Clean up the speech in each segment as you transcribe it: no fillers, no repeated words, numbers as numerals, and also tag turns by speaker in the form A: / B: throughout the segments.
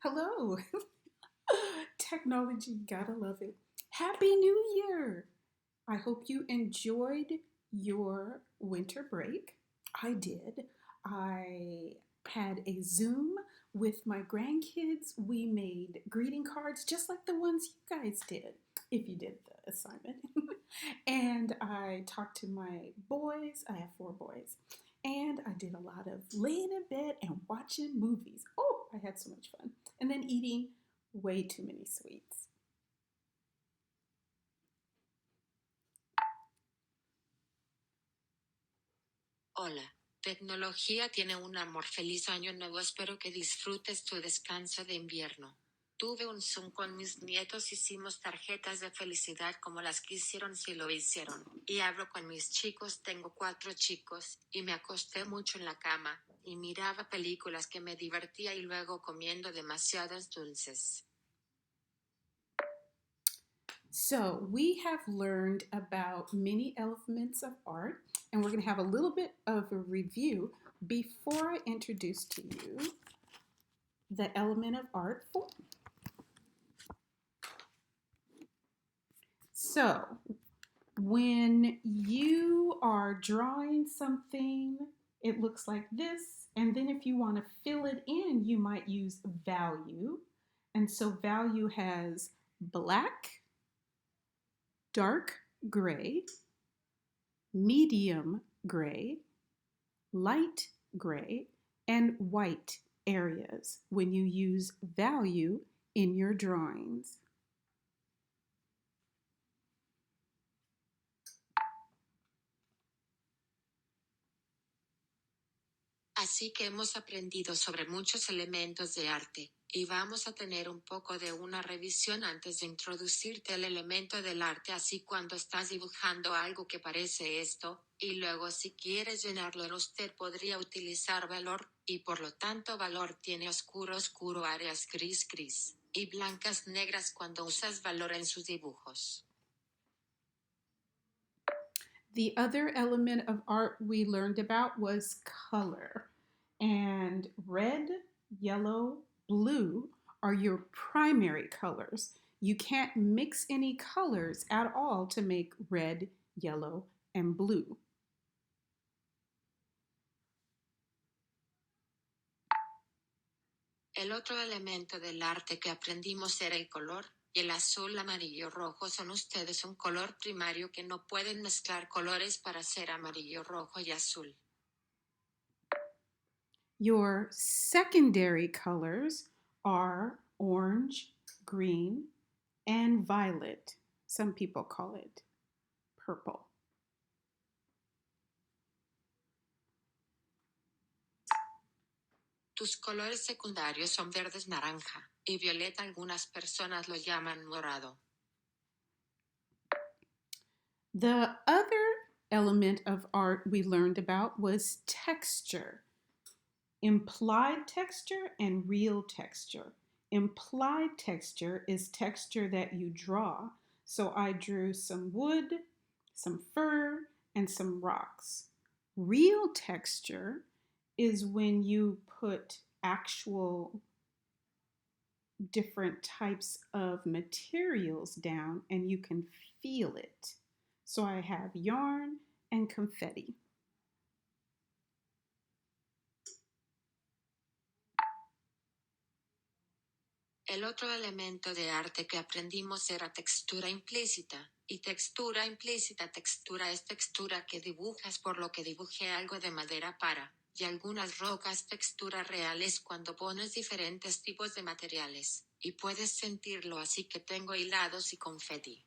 A: Hello. Technology, gotta love it. Happy New Year. I hope you enjoyed your winter break. I did. I had a Zoom with my grandkids. We made greeting cards just like the ones you guys did, if you did the assignment. And I talked to my boys. I have four boys. And I did a lot of laying in bed and watching movies. Oh, I had so much fun. And then eating way too many sweets.
B: Hola, tecnología tiene un amor. Feliz año nuevo. Espero que disfrutes tu descanso de invierno. Tuve un Zoom con mis nietos, hicimos tarjetas de felicidad como las que hicieron si lo hicieron. Y hablo con mis chicos, tengo 4 chicos, y me acosté mucho en la cama, y miraba películas que me divertía y luego comiendo demasiados dulces.
A: So, we have learned about many elements of art, and we're going to have a little bit of a review before I introduce to you the element of art form. So, when you are drawing something, it looks like this. And then if you want to fill it in, you might use value. And so value has black, dark gray, medium gray, light gray, and white areas when you use value in your drawings.
B: Así que hemos aprendido sobre muchos elementos de arte, y vamos a tener un poco de una revisión antes de introducirte el elemento del arte. Así cuando estás dibujando algo que parece esto, y luego si quieres llenarlo usted podría utilizar valor, y por lo tanto valor tiene oscuro oscuro, áreas gris gris, y blancas negras cuando usas valor en sus dibujos.
A: The other element of art we learned about was color. And red, yellow, blue are your primary colors. You can't mix any colors at all to make red, yellow, and blue.
B: El otro elemento del arte que aprendimos era el color, y el azul, amarillo, rojo son ustedes un color primario que no pueden mezclar colores para hacer amarillo, rojo y azul.
A: Your secondary colors are orange, green, and violet. Some people call it purple.
B: Tus colores secundarios son verdes, naranja, y violeta. Algunas personas lo llaman morado.
A: The other element of art we learned about was texture. Implied texture and real texture. Implied texture is texture that you draw. So I drew some wood, some fur, and some rocks. Real texture is when you put actual different types of materials down and you can feel it. So I have yarn and confetti.
B: El otro elemento de arte que aprendimos era textura implícita, y textura implícita, textura es textura que dibujas, por lo que dibujé algo de madera para, y algunas rocas. Textura real es cuando pones diferentes tipos de materiales, y puedes sentirlo, así que tengo hilados y confeti.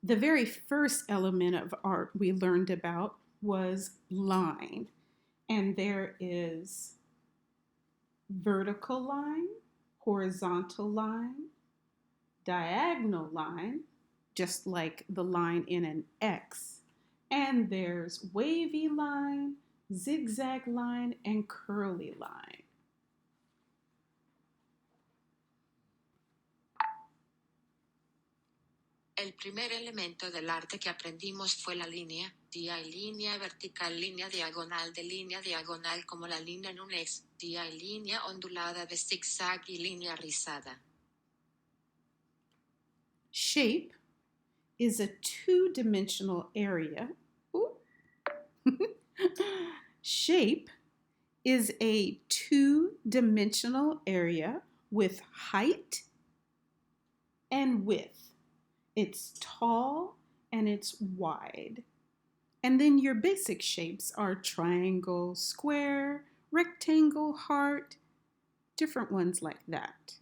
A: The very first element of art we learned about was line. And there is vertical line, horizontal line, diagonal line, just like the line in an X. And there's wavy line, zigzag line, and curly line.
B: El primer elemento del arte que aprendimos fue la línea, día y línea vertical, línea diagonal como la línea en un ex, día y línea ondulada de zigzag y línea rizada.
A: Shape is a two-dimensional area. Shape is a two-dimensional area with height and width. It's tall and it's wide. And then your basic shapes are triangle, square, rectangle, heart, different ones like that.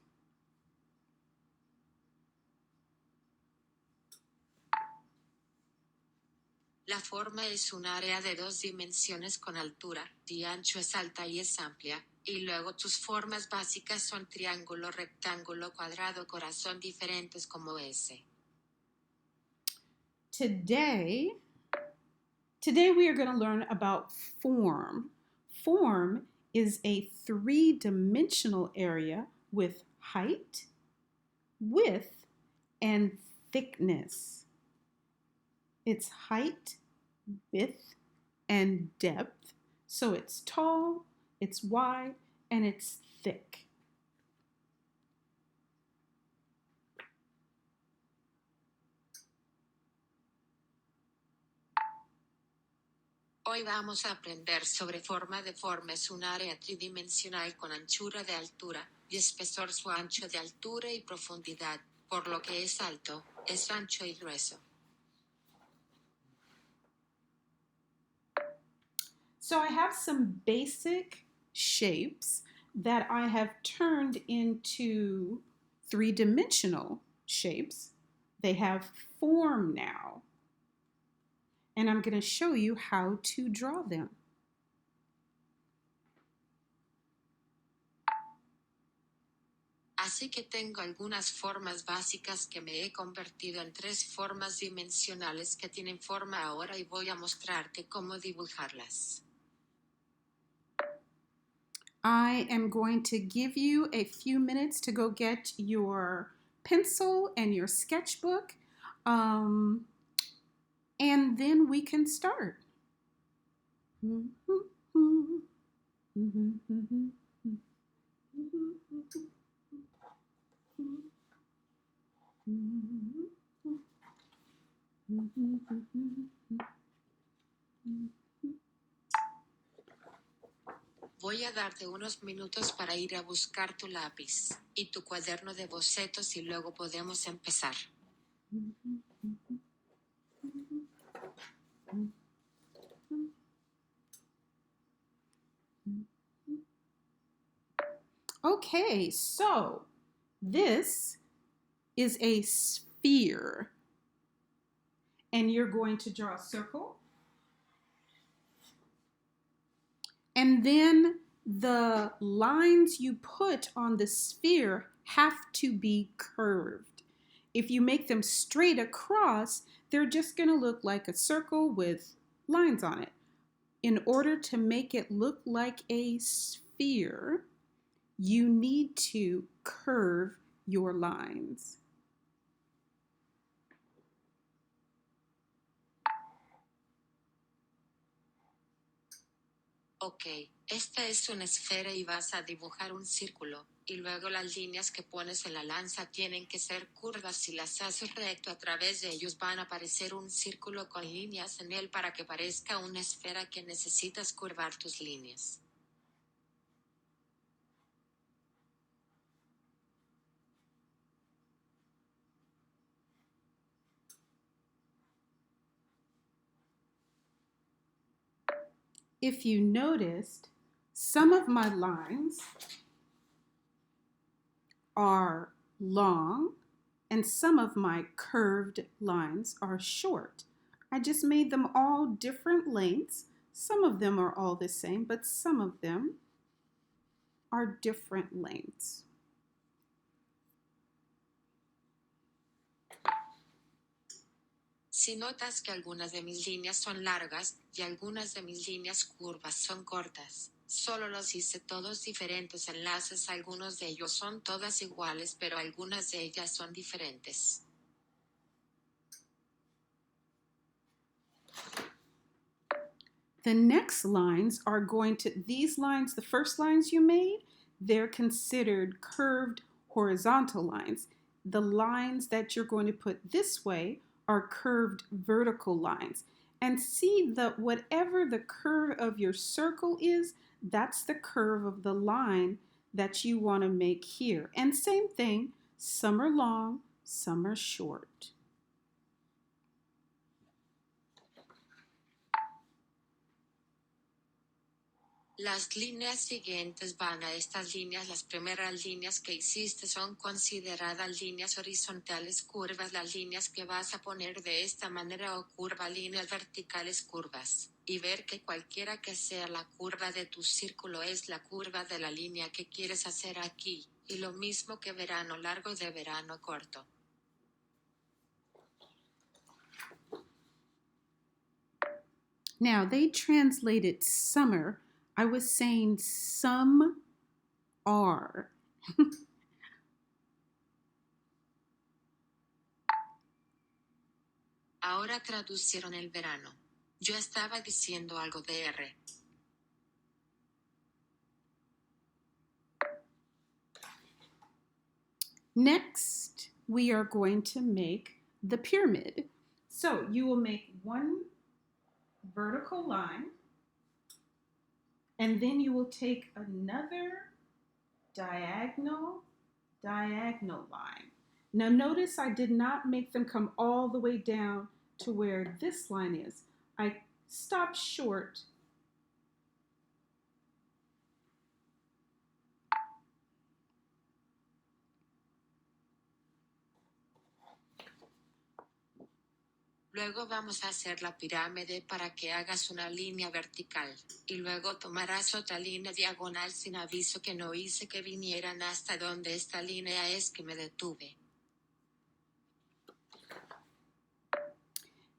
B: La forma es un área de dos dimensiones con altura, de ancho es alta y es amplia, y luego tus formas básicas son triángulo, rectángulo, cuadrado, corazón, diferentes como ese.
A: Today we are going to learn about form. Form is a three-dimensional area with height, width, and thickness. It's height, width, and depth. So it's tall, it's wide, and it's thick.
B: Hoy vamos a aprender sobre forma de forma. Es un área tridimensional con anchura de altura y espesor, su ancho de altura y profundidad, por lo que es alto, es ancho y grueso.
A: So I have some basic shapes that I have turned into three-dimensional shapes. They have form now. And I'm going to show you how to draw them.
B: Así que tengo algunas formas básicas que me he convertido en tres formas dimensionales que tienen forma ahora y voy a mostrarte cómo dibujarlas.
A: I am going to give you a few minutes to go get your pencil and your sketchbook, and then we can start.
B: Voy a darte unos minutos para ir a buscar tu lápiz y tu cuaderno de bocetos y luego podemos empezar.
A: Okay, so this is a sphere. And you're going to draw a circle. And then the lines you put on the sphere have to be curved. If you make them straight across, they're just going to look like a circle with lines on it. In order to make it look like a sphere, you need to curve your lines.
B: Ok, esta es una esfera y vas a dibujar un círculo, y luego las líneas que pones en la lanza tienen que ser curvas. Si las haces recto a través de ellos van a aparecer un círculo con líneas en él para que parezca una esfera que necesitas curvar tus líneas.
A: If you noticed, some of my lines are long and some of my curved lines are short. I just made them all different lengths. Some of them are all the same, but some of them are different lengths.
B: Si notas que algunas de mis líneas son largas y algunas de mis líneas curvas son cortas, solo los hice todos diferentes enlaces. Algunos de ellos son todas iguales, pero algunas de ellas son diferentes.
A: The next lines are these lines, the first lines you made, they're considered curved horizontal lines. The lines that you're going to put this way are curved vertical lines. And see that whatever the curve of your circle is, that's the curve of the line that you want to make here. And same thing, some are long, some are short.
B: Las líneas siguientes van a estas líneas. Las primeras líneas que hiciste son consideradas líneas horizontales curvas. Las líneas que vas a poner de esta manera o curva, líneas verticales curvas. Y ver que cualquiera que sea la curva de tu círculo es la curva de la línea que quieres hacer aquí. Y lo mismo que verano largo de verano corto.
A: Now, they translated summer. I was saying some are.
B: Ahora traducieron el verano. Yo estaba diciendo algo de R.
A: Next, we are going to make the pyramid. So you will make one vertical line, and then you will take another diagonal line. Now notice I did not make them come all the way down to where this line is. I stopped short.
B: Luego vamos a hacer la pirámide para que hagas una línea vertical, y luego tomarás otra línea diagonal sin aviso que no hice que vinieran hasta donde esta línea es que me detuve.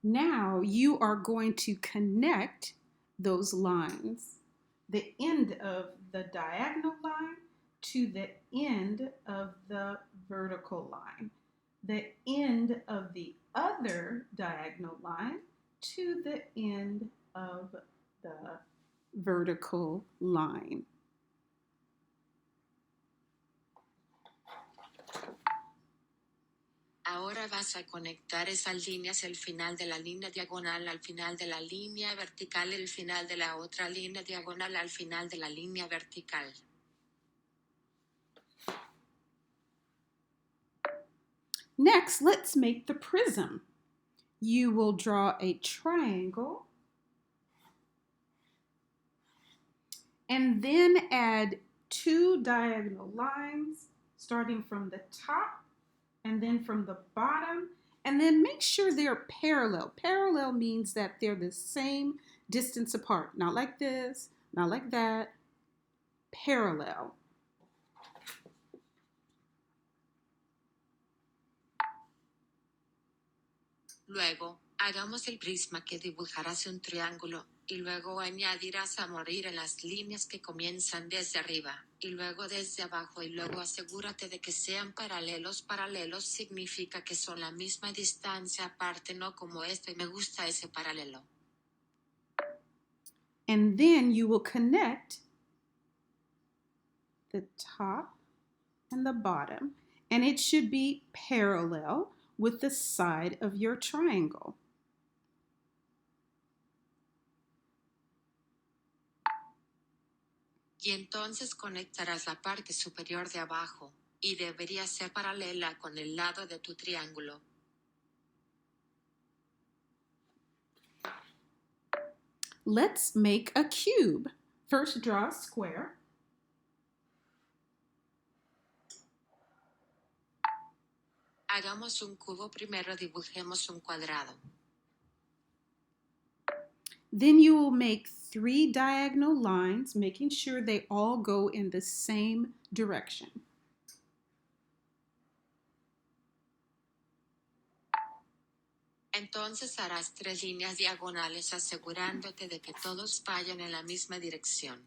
A: Now you are going to connect those lines, the end of the diagonal line to the end of the vertical line, the end of the other diagonal line to the end of the vertical line.
B: Ahora vas a conectar esas líneas, el final de la línea diagonal al final de la línea vertical, el final de la otra línea diagonal al final de la línea vertical.
A: Next, let's make the prism. You will draw a triangle and then add two diagonal lines starting from the top and then from the bottom, and then make sure they're parallel. Parallel means that they're the same distance apart, not like this, not like that, parallel.
B: Luego, hagamos el prisma que dibujarás un triángulo, y luego añadirás a morir en las líneas que comienzan desde arriba, y luego desde abajo, y luego asegúrate de que sean paralelos. Paralelos significa que son la misma distancia aparte, no como esto, y me gusta ese paralelo.
A: And then you will connect the top and the bottom, and it should be parallel with the side of your triangle.
B: Y entonces conectarás la parte superior de abajo, y debería ser paralela con el lado de tu triángulo.
A: Let's make a cube. First, draw a square.
B: Hagamos un cubo primero, dibujemos un cuadrado.
A: Then you will make 3 diagonal lines, making sure they all go in the same direction.
B: Entonces harás 3 líneas diagonales asegurándote de que todos vayan en la misma dirección.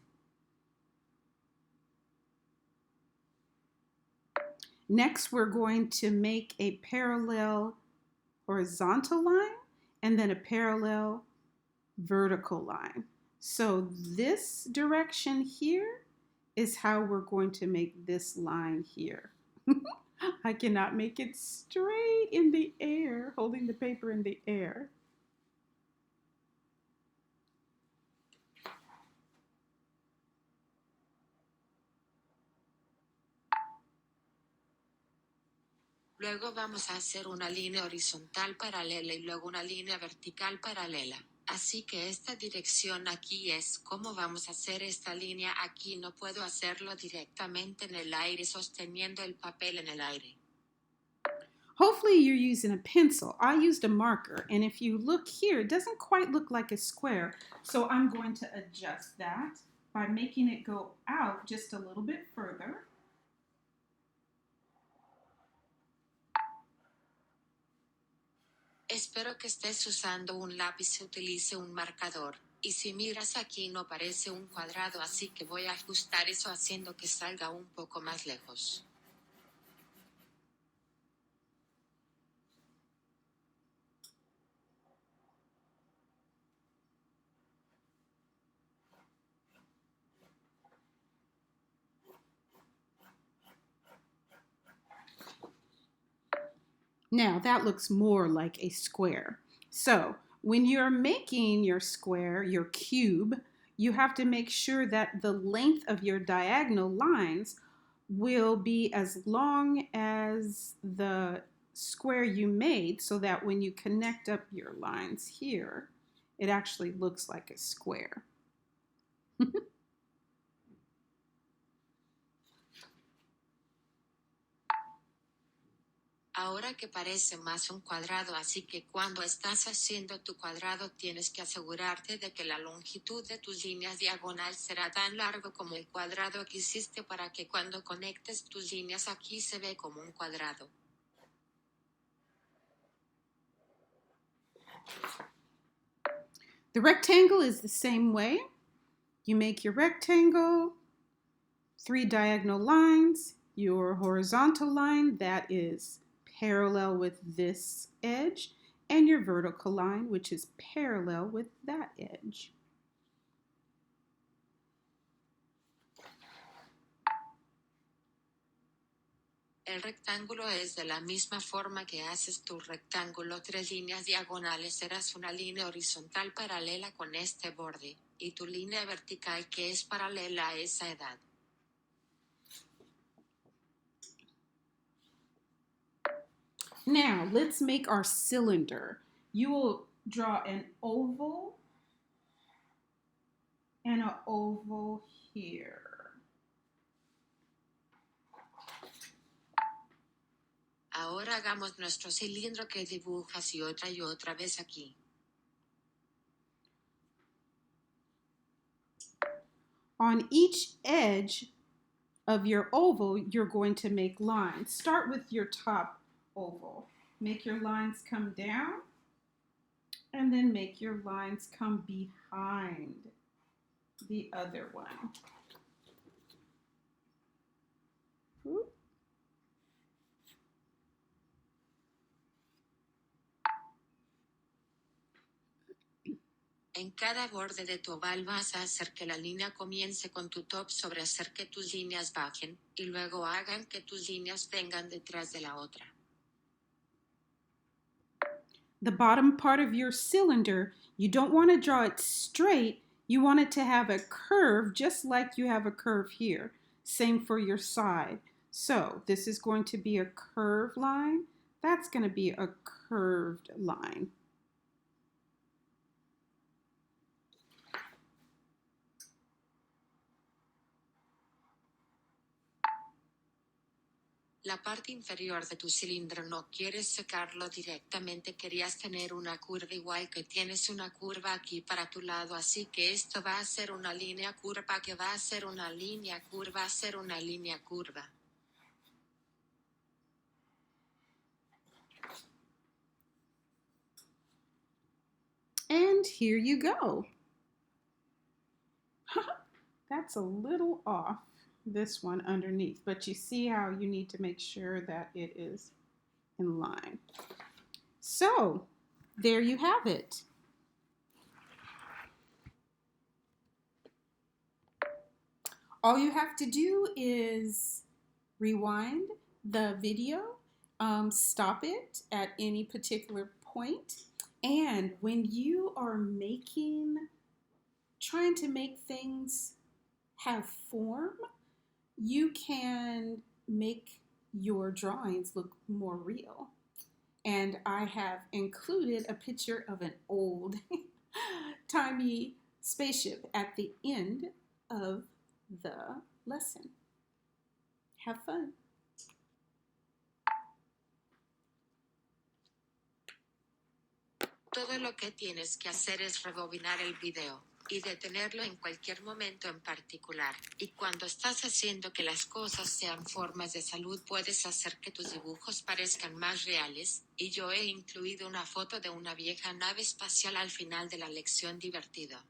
A: Next, we're going to make a parallel horizontal line and then a parallel vertical line. So this direction here is how we're going to make this line here. I cannot make it straight in the air, holding the paper in the air.
B: Luego vamos a hacer una línea horizontal paralela y luego una línea vertical paralela. Así que esta dirección aquí es cómo vamos a hacer esta línea aquí. No puedo hacerlo directamente en el aire sosteniendo el papel en el aire.
A: Hopefully you're using a pencil. I used a marker, and if you look here, it doesn't quite look like a square. So I'm going to adjust that by making it go out just a little bit further.
B: Espero que estés usando un lápiz y utilice un marcador. Y si miras aquí no parece un cuadrado, así que voy a ajustar eso haciendo que salga un poco más lejos.
A: Now that looks more like a square. So when you're making your square, your cube, you have to make sure that the length of your diagonal lines will be as long as the square you made, so that when you connect up your lines here, it actually looks like a square.
B: Ahora que parece más un cuadrado, así que cuando estás haciendo tu cuadrado tienes que asegurarte de que la longitud de tus líneas diagonal será tan largo como el cuadrado que hiciste para que cuando conectes tus líneas aquí se ve como un cuadrado.
A: The rectangle is the same way. You make your rectangle, 3 diagonal lines, your horizontal line that is parallel with this edge, and your vertical line, which is parallel with that edge.
B: El rectángulo es de la misma forma que haces tu rectángulo, 3 líneas diagonales serás una línea horizontal paralela con este borde, y tu línea vertical que es paralela a esa edad.
A: Now let's make our cylinder. You will draw an oval and an oval here.
B: Ahora hagamos nuestro cilindro que dibujas y otra vez aquí.
A: On each edge of your oval, you're going to make lines. Start with your top oval. Make your lines come down, and then make your lines come behind the other one. Oop.
B: En cada borde de tu oval vas a hacer que la línea comience con tu top sobre hacer que tus líneas bajen, y luego hagan que tus líneas vengan detrás de la otra.
A: The bottom part of your cylinder, you don't want to draw it straight. You want it to have a curve, just like you have a curve here. Same for your side. So this is going to be a curved line. That's going to be a curved line.
B: La parte inferior de tu cilindro no quieres secarlo directamente, querías tener una curva igual que tienes una curva aquí para tu lado, así que esto va a ser una línea curva que va a ser una línea curva, a ser una línea curva.
A: And here you go. That's a little off, this one underneath, but you see how you need to make sure that it is in line. So there you have it. All you have to do is rewind the video, stop it at any particular point, and when you are trying to make things have form, you can make your drawings look more real. And I have included a picture of an old timey spaceship at the end of the lesson. Have fun.
B: Todo lo que tienes que hacer es rebobinar el video y detenerlo en cualquier momento en particular. Y cuando estás haciendo que las cosas sean formas de salud, puedes hacer que tus dibujos parezcan más reales. Y yo he incluido una foto de una vieja nave espacial al final de la lección divertida.